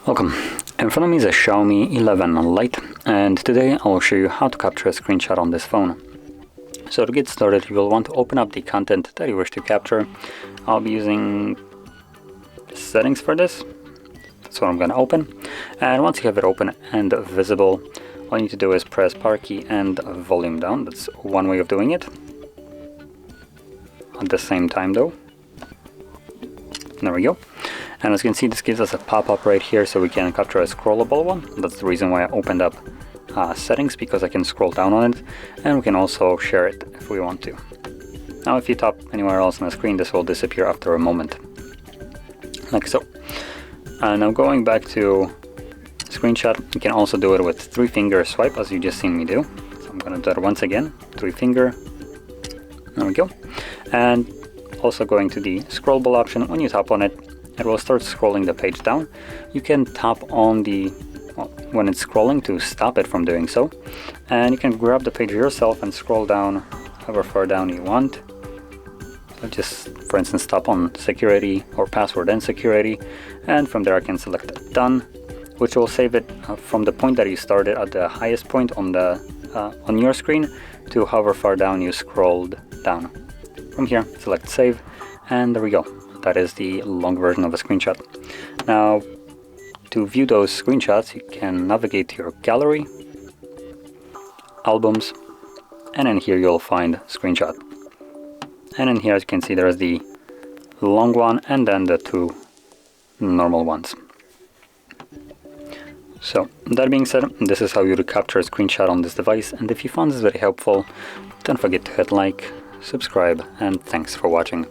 Welcome. In front of me is a Xiaomi 11 Lite, and today I will show you how to capture a screenshot on this phone. So to get started, you will want to open up the content that you wish to capture. I'll be using settings for this. That's what I'm going to open. And once you have it open and visible, all you need to do is press power key and volume down. That's one way of doing it. At the same time though. There we go. And as you can see, this gives us a pop-up right here, so we can capture a scrollable one. That's the reason why I opened up settings, because I can scroll down on it, and we can also share it if we want to. Now if you tap anywhere else on the screen, this will disappear after a moment, like so. Now going back to screenshot, you can also do it with 3-finger swipe, as you just seen me do. So I'm going to do it once again, 3-finger. There we go. And also going to the scrollable option, when you tap on it, it will start scrolling the page down. You can tap on the, when it's scrolling, to stop it from doing so. And you can grab the page yourself and scroll down however far down you want. So just, for instance, tap on security or password and security. And from there I can select done, which will save it from the point that you started at the highest point on the on your screen to however far down you scrolled down. From here, select save, and there we go. That is the long version of a screenshot. Now, to view those screenshots, you can navigate to your gallery, albums, and in here you'll find screenshot. And in here, as you can see, there's the long one and then the 2 normal ones. So, that being said, this is how you capture a screenshot on this device, and if you found this very helpful, don't forget to hit like, subscribe, and thanks for watching.